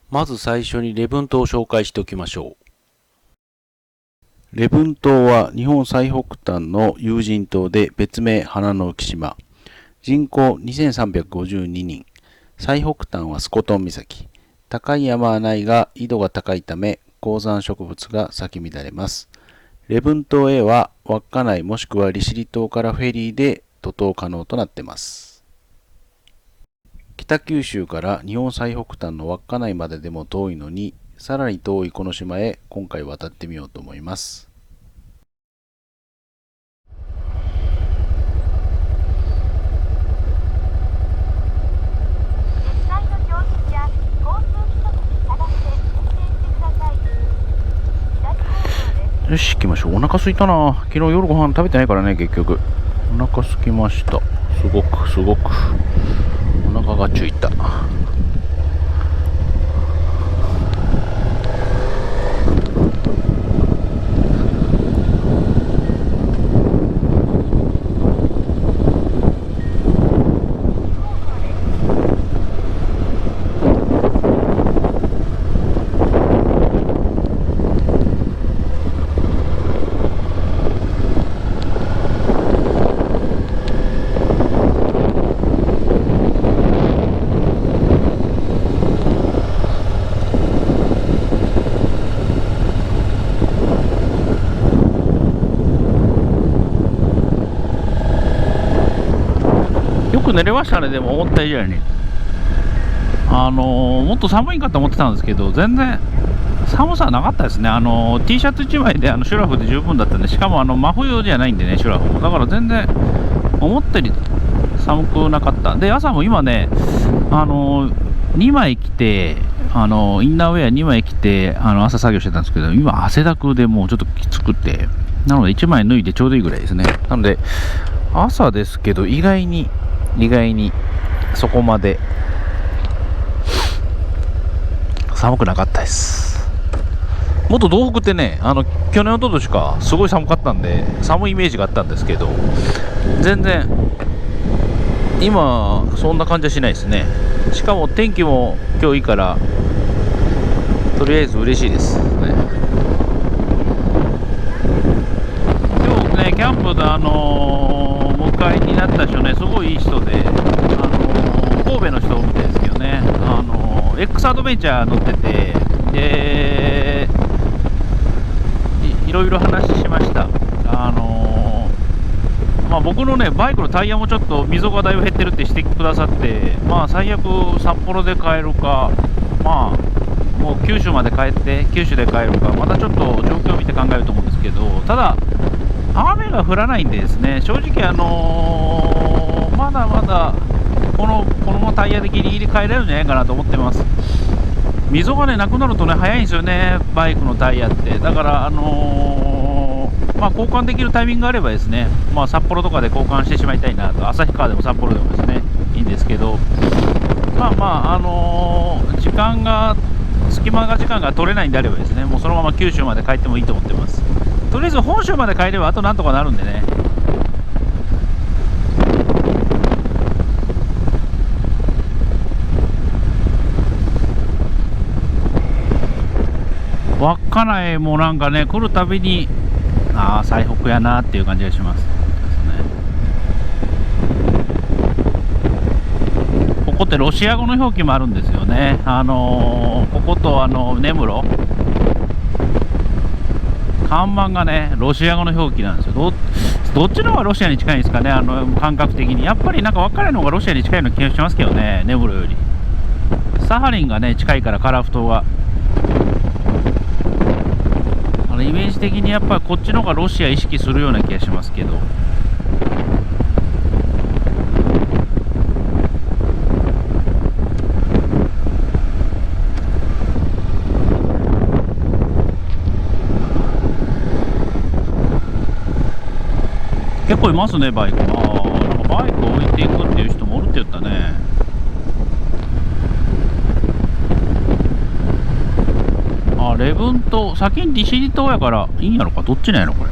まず最初に礼文島を紹介しておきましょう。礼文島は日本最北端の有人島で別名花の浮島。人口2352人。最北端はスコトン岬。高い山はないが緯度が高いため高山植物が咲き乱れます。礼文島へは稚内もしくは利尻島からフェリーで渡島可能となっています。北九州から日本最北端の稚内まででも遠いのに、さらに遠いこの島へ今回渡ってみようと思います。よし、行きましょう。お腹すいたな。昨日夜ご飯食べてないからね、結局。お腹すきました。すごくお腹がついた。よく寝れましたね。でも思った以上にもっと寒いかと思ってたんですけど、全然寒さはなかったですね。T シャツ1枚でシュラフで十分だったんで、しかも真冬じゃないんでね、シュラフもだから全然思ったより寒くなかった。で朝も今ね2枚着てインナーウェア2枚着て朝作業してたんですけど、今汗だくでもうちょっときつくて、なので1枚脱いでちょうどいいぐらいですね。なので朝ですけど意外にそこまで寒くなかったです。もっと東北ってね、去年おととしかすごい寒かったんで、寒いイメージがあったんですけど、全然今そんな感じはしないですね。しかも天気も今日いいから、とりあえず嬉しいですね。今日ねキャンプで迎えになった人ね、すごいいい人で、神戸の人みたいですけどね、X アドベンチャー乗ってて、でいろいろ話しました。僕のねバイクのタイヤもちょっと溝がだいぶ減ってるって指摘くださって、最悪札幌で帰るか、もう九州まで帰って九州で帰るか、またちょっと状況を見て考えると思うんですけど、ただ雨が降らないんでですね、正直まだまだこのままタイヤでギリギリ帰れるんじゃないかなと思ってます。溝がねなくなるとね早いんですよね、バイクのタイヤって。だから交換できるタイミングがあればですね、札幌とかで交換してしまいたいなと、旭川でも札幌でもですねいいんですけど、時間が時間が取れないんであればですね、もうそのまま九州まで帰ってもいいと思ってます。とりあえず本州まで帰ればあとなんとかなるんでね。稚内もなんかね来るたびに最北やなっていう感じがします。ここってロシア語の表記もあるんですよね。ここと根室看板がねロシア語の表記なんですよ。どっちの方がロシアに近いんですかね、感覚的に。やっぱりなんか稚内の方がロシアに近いような気がしますけどね、根室より。サハリンがね近いから、樺太がイメージ的にやっぱりこっちの方がロシア意識するような気がしますけど。結構いますねバイク。なんかバイク置いていくっていう人もおるって言ったね。礼文島先に利尻島やからいいんやろか、どっちなんやろこれ。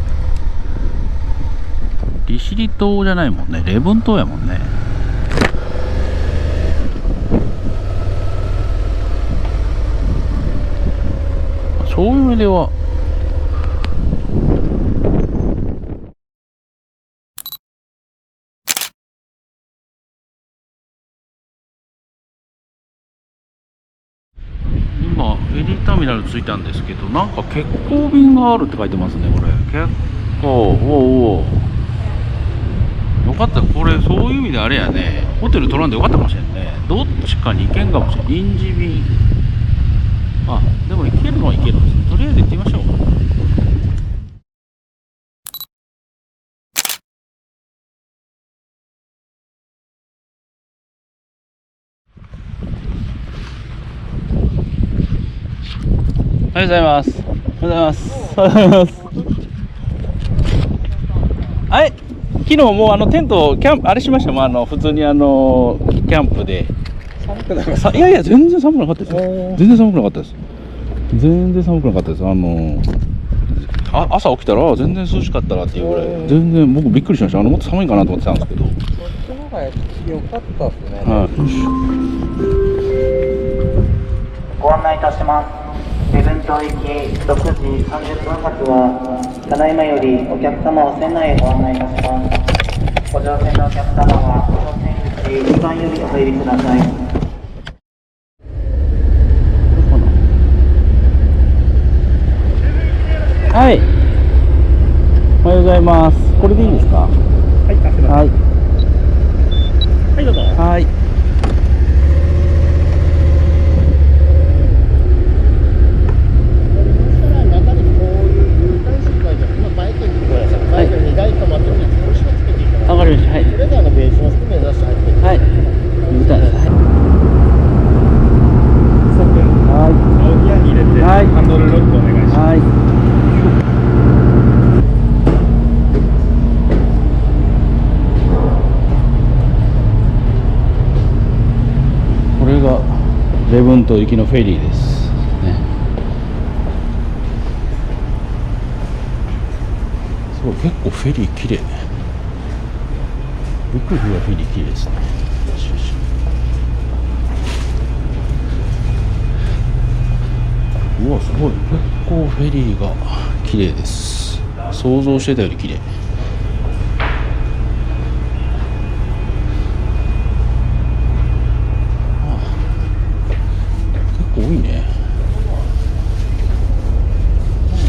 利尻島じゃないもんね、礼文島やもんね。そういう意味では今フェリーターミナル着いたんですけど、なんか欠航便があるって書いてますね。これ結構およかった。これそういう意味であれやね、ホテル取らんでよかったかもしれんね。どっちかに行けんかもしれん。臨時便、あ、でも行けるのは行けるんですね。とりあえず行ってみましょう。おはようございます。おはようございます。おはようございます。はい、昨日もうテントキャンプあれしましたもん。普通にキャンプで。寒くなかった？いやいや、全然寒くなかったですよ。全然寒くなかったです。全然寒くなかったです。朝起きたら全然涼しかったなっていうぐらい、全然僕びっくりしました。もっと寒いかなと思ってたんですけど、こっちの方が良かったですね。はい、ご案内いたします。礼文島行き6時30分発は、ただいまよりお客様を船内へご案内いたします。ご乗船のお客様は乗船口2番よりお入りください。はい、おはようございます。これでいいですか？はい、はい、はい、どうぞ。はい。中にこういう有感式があるじゃん。今バイクに来てください。バイクに台止まってるんで、少しつけていただいて。わかりました。はい。それでベースの含め出して入っていただいて。はい。見たいです。はい。はい。青ギアに入れて、はい、ハンドルロックお願いします。はい。これが礼文島行きのフェリーですね。すごい、結構フェリー綺麗ね。びっくりするぐらいフェリー綺麗ですね。うわ、すごい、結構フェリーが綺麗です。想像してたより綺麗。結構多いね。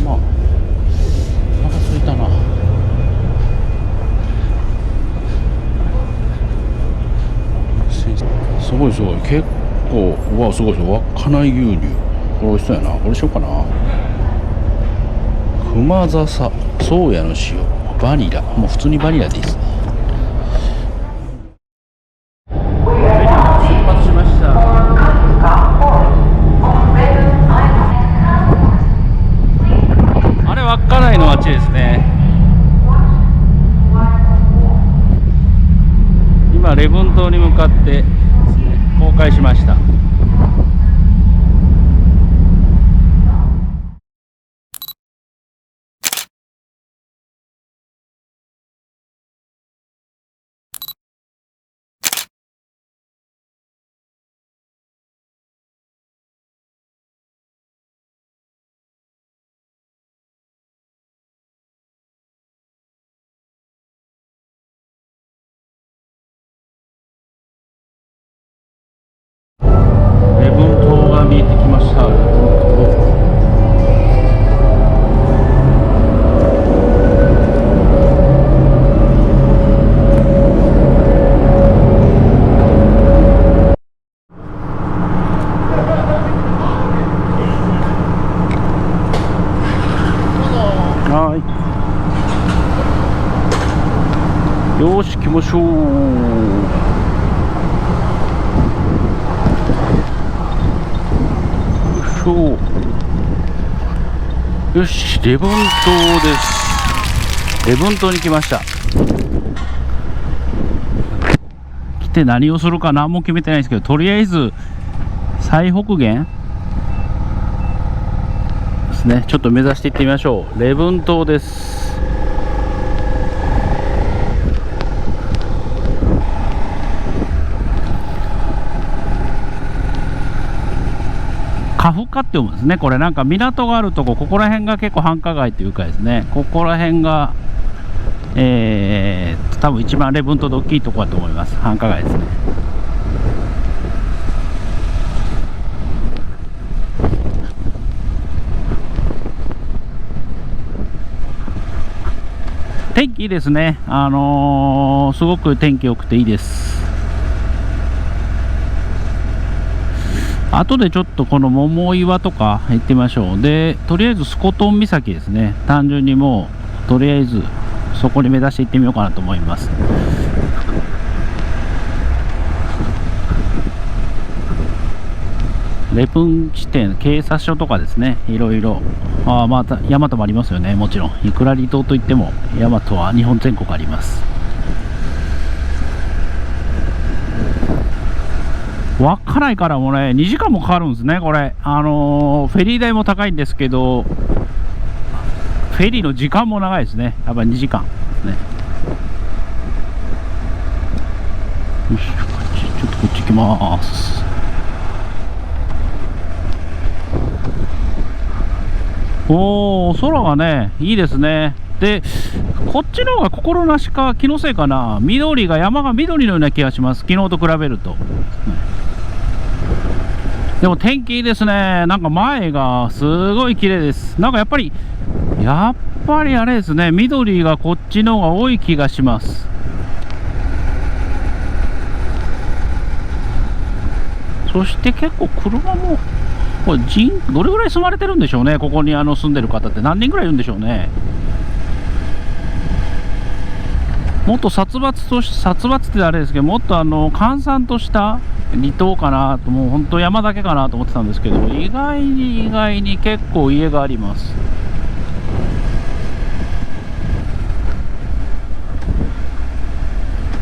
まあお腹空いたな。すごいすごい、結構、うわ、すごいすごい、稚内牛乳、これ美味しそうやな。これしようかな。熊笹宗谷の塩バニラ、もう普通にバニラでいいですね。フェリー出発しました。あれ稚内の街ですね。今礼文島に向かって航海しました。礼文島が見えてきました。はい、よーし、行きましょう。よし、礼文島です。礼文島に来ました。来て何をするか何も決めてないですけど、とりあえず最北限ですね、ちょっと目指していってみましょう。礼文島です。中って読むんですね。これなんか港があるとこ、ここら辺が結構繁華街というかですね、ここら辺が多分一番礼文島で大きいところだと思います。繁華街ですね。天気いいですね。すごく天気良くていいです。後でちょっとこの桃岩とか行ってみましょう。で、とりあえずスコトン岬ですね。単純にもうとりあえずそこに目指して行ってみようかなと思います。礼文地点、警察署とかですね、いろいろ。また大和もありますよね。もちろんいくら離島といっても大和は日本全国あります。稚内からもね2時間もかかるんですね。これフェリー代も高いんですけど、フェリーの時間も長いですね。やっぱり2時間ですね。よし、ちょっとこっち行きます。おー、空がねいいですね。で、こっちの方が心なしか気のせいかな、山が緑のような気がします。昨日と比べると。でも天気いいですね。なんか前がすごい綺麗です。なんかやっぱりあれですね、緑がこっちの方が多い気がします。そして結構車もこれどれぐらい住まれてるんでしょうね。ここに住んでる方って何人ぐらいいるんでしょうね。もっと殺伐ってあれですけど、もっと閑散とした離島かなと、もう本当山だけかなと思ってたんですけど、意外に結構家があります。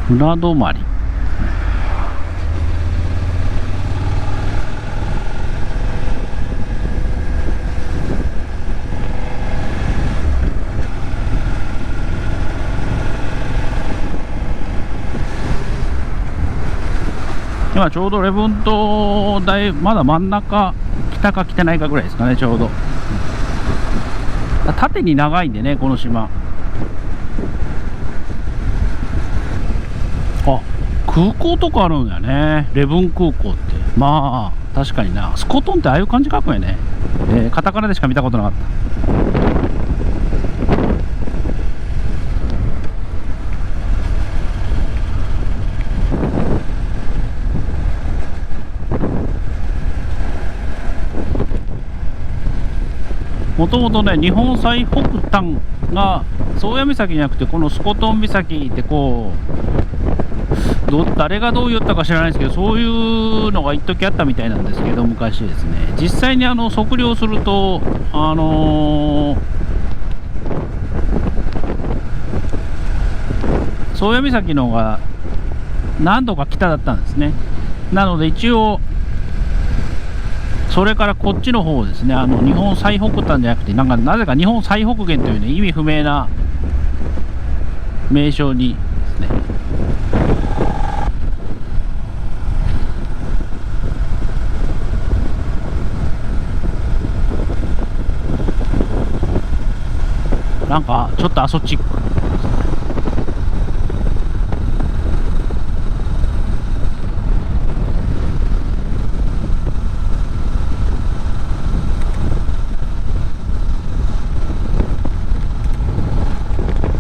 船泊まり。今ちょうど礼文島まだ真ん中、北か来てないかぐらいですかね。ちょうど縦に長いんでね、この島。空港とかあるんだよね、礼文空港って。まあ確かにな、スコトンってああいう感じ書くんやね。カタカナでしか見たことなかった。もともとね、日本最北端が宗谷岬じゃなくて、このスコトン岬ってこう、誰がどう言ったか知らないですけど、そういうのが一時あったみたいなんですけど、昔ですね。実際に測量すると宗谷岬の方が何度か北だったんですね。なので一応それからこっちの方ですね、日本最北端じゃなくて、なぜか日本最北限というね、意味不明な名称にですね。なんかちょっとアソチック。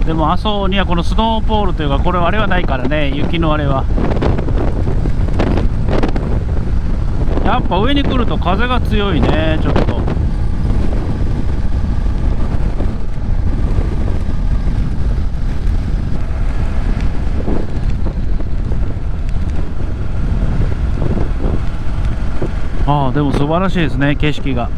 でも阿蘇にはこのスノーポールというか、これあれはないからね、雪のあれは。やっぱ上に来ると風が強いね、ちょっと。でも素晴らしいですね、景色が。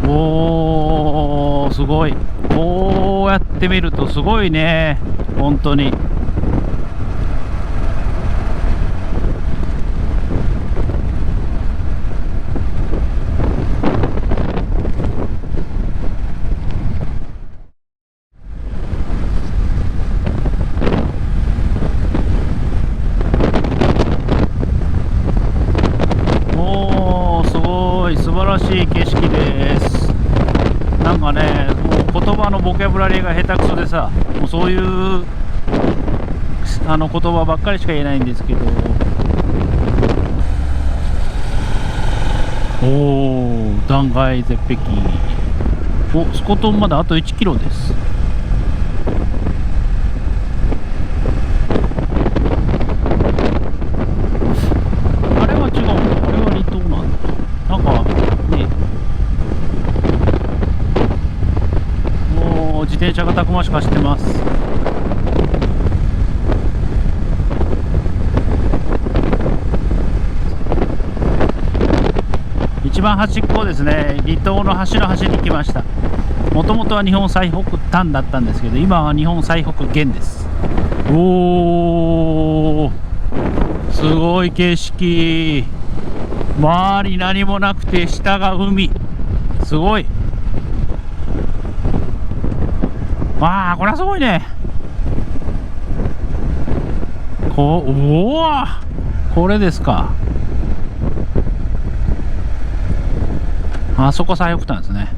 おー、すごい。こうやって見るとすごいね、本当に。ね、もう言葉のボキャブラリーが下手くそでさ、もうそういう言葉ばっかりしか言えないんですけど、おお、断崖絶壁。お、スコトンまであと1キロです。あれは違うの？あれは離島なんだ。なんかね、もう自転車がたくましく走ってます。一番端っこですね。離島の端の端に来ました。もともとは日本最北端だったんですけど、今は日本最北限です。おー、すごい景色。周り何もなくて下が海。すごい。ああ、これはすごいね。おお、これですか。あそこ最北端ですね。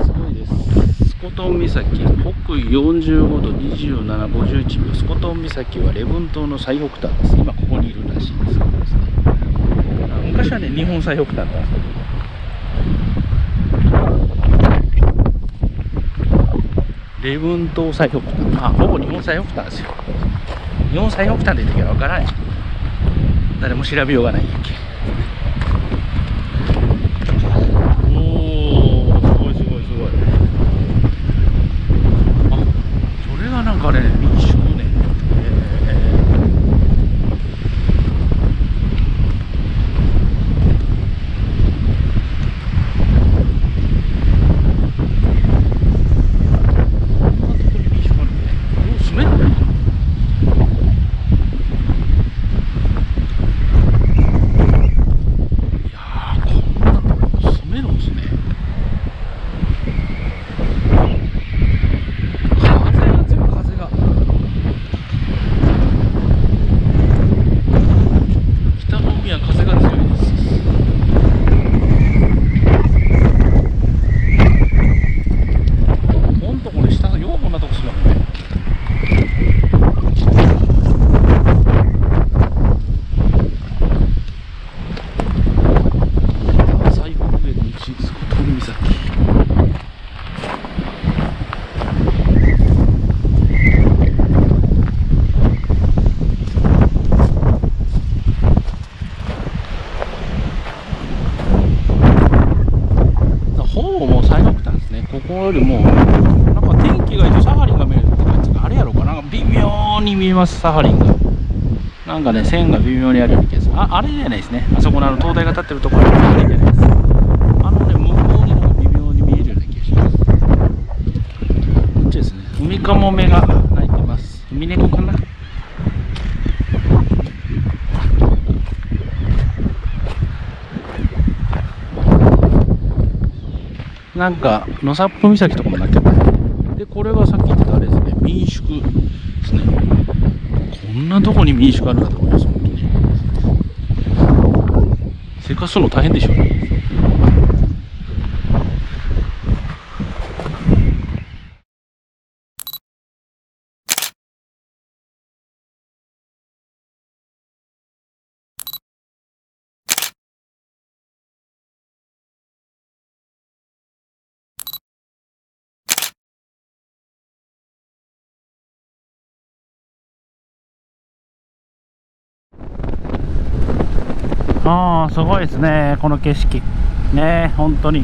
すごいです。スコトン岬、北緯45度27、51秒。スコトン岬は礼文島の最北端です。今ここにいるらしいですけどですね。昔はね、日本最北端だったんですけど。礼文島最北端、まあほぼ日本最北端ですよ。日本最北端で言うときは分からない。誰も調べようがないやんけ。おお、すごいすごいすごい。あ、それがなんかね、民宿ね。ここよりもなんか天気がいいとサハリンが見えるって感じがあれやろうかな。微妙に見えます。サハリンがなんかね、線が微妙にあるような気がする。あれじゃないですね。あそこの灯台が立ってるところはあれじゃないです。向こうになんか微妙に見えるような気がします。こっちですね。ウミカモメが鳴いてます。ウミネコかな。なんか野サップ岬とかもなってます。で、これがさっき言ってたあれですね、民宿ですね。こんなとこに民宿あるんだと思います。本当に生活するの大変でしょうね。ああ、すごいですね、この景色。ね、本当に。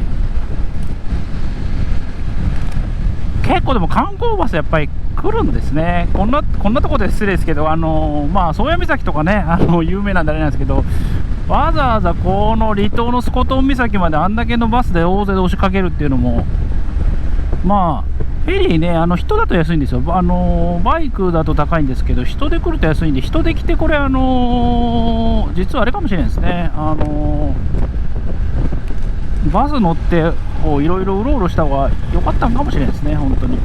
結構でも観光バスやっぱり来るんですね。こんなとこで失礼ですけど、まあ宗谷岬とかね、有名なんであれなんですけど、わざわざこの離島のスコトン岬まであんだけのバスで大勢で押しかけるっていうのも、まあフェリーね、人だと安いんですよ。バイクだと高いんですけど、人で来ると安いんで、人で来て、これ実はあれかもしれないですね。バス乗ってこういろいろうろうろした方が良かったんかもしれないですね、本当に。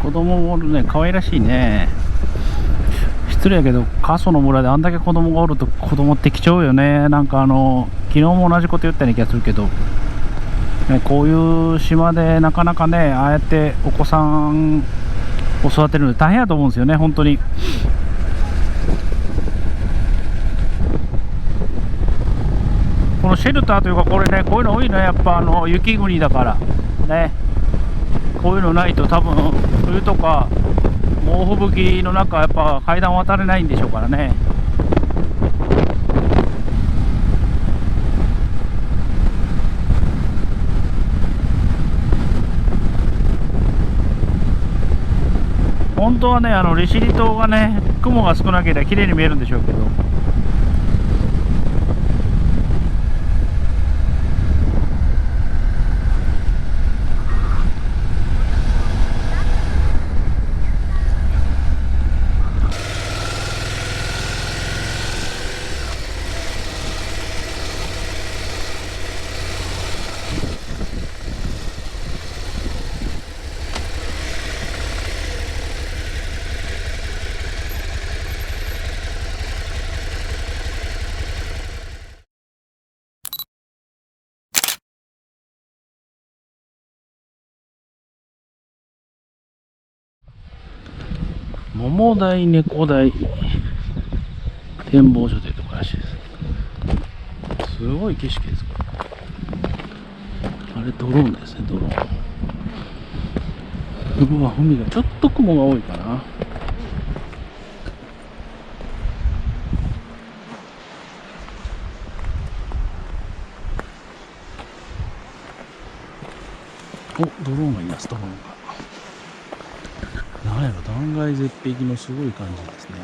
子供もおるね、可愛らしいね。失礼やけど、過疎の村であんだけ子供がおると子供って貴重よね。なんか昨日も同じこと言ったような気がするけど、ね、こういう島でなかなかね、ああやってお子さんを育てるので大変やと思うんですよね、本当に。このシェルターというか、これね、こういうの多いね、やっぱ雪国だからね。こういうのないと多分冬とか猛吹雪の中やっぱ階段渡れないんでしょうからね。本当はね、利尻島がね、雲が少なければ綺麗に見えるんでしょうけど、桃台猫台展望所というところらしいです。すごい景色です、これ。あれドローンですね、ドローン。うわ、海がちょっと雲が多いかな。お、ドローンがいます、ドローンが。なんやろ、断崖絶壁のすごい感じですね。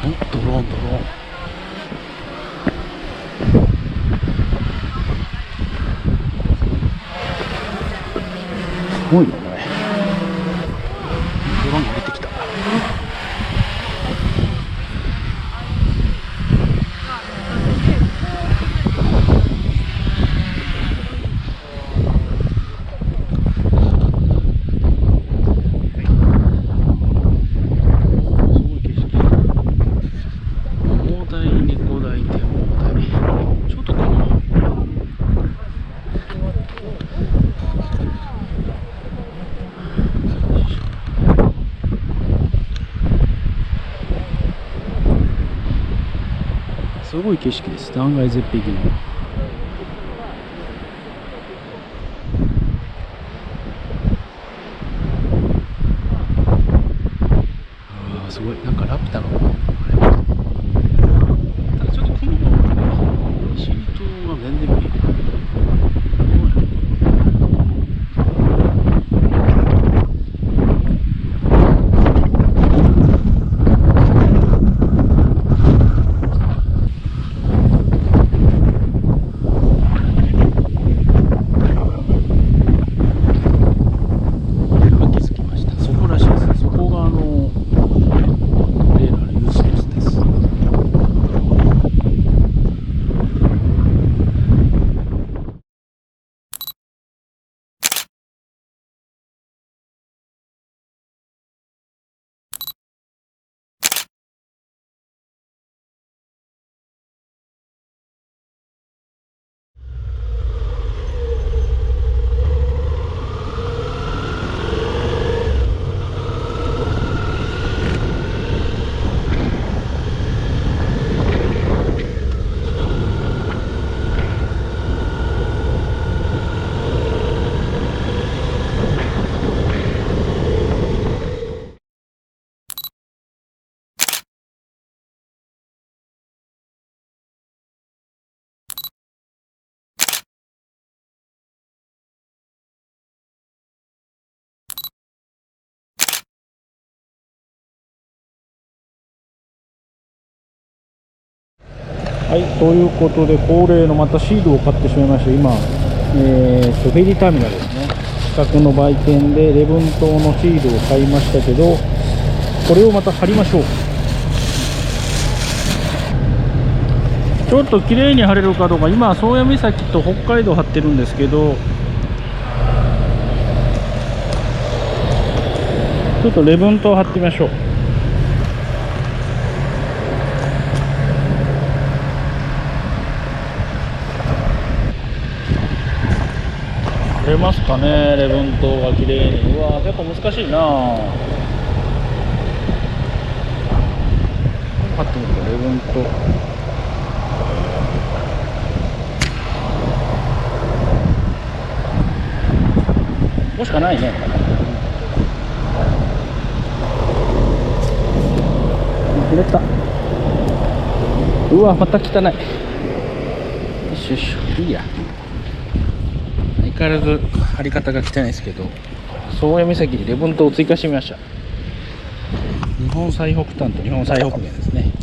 お、ドローン、ドローン。すごいよね。ドローンが降りてきた。すごい景色です。断崖絶壁の。ああ、すごい。なんかラピュタの。ただちょっと雲が多いね。利尻島が全然見えない。はい、ということで恒例のまたシールを買ってしまいました。今フェリーターミナルですね。近くの売店で礼文島のシールを買いましたけど、これをまた貼りましょう。ちょっと綺麗に貼れるかどうか、今宗谷岬と北海道貼ってるんですけど、ちょっと礼文島貼ってみましょう。貼れますかね、礼文島が綺麗に。うわー、結構難しいな。貼ってみるか、礼文島。ここしかないね。入れた。うわ、また汚い。よしよし、いいや。相変わらず貼り方が汚いですけど、宗谷岬に礼文島を追加してみました。日本最北端と日本最北限ですね。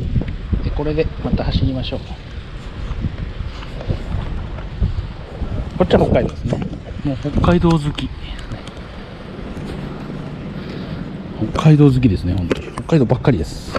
でこれでまた走りましょう。こっちは北海道ですね。もう北海道好き。北海道好きですね、本当に。北海道ばっかりです。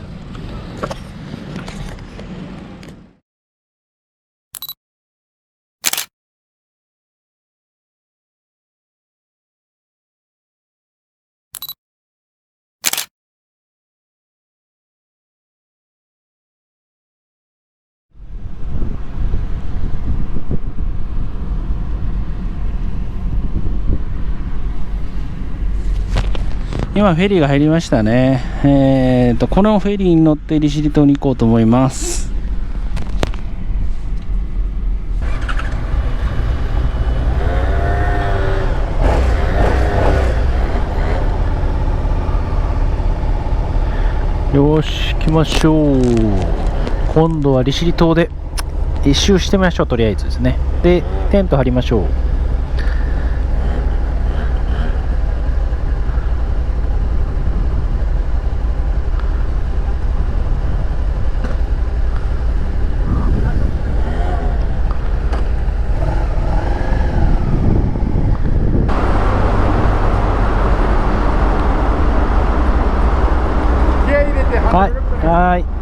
今フェリーが入りましたね。このフェリーに乗って利尻島に行こうと思います。よし、行きましょう。今度は利尻島で一周してみましょう。とりあえずですね。でテント張りましょう。はい。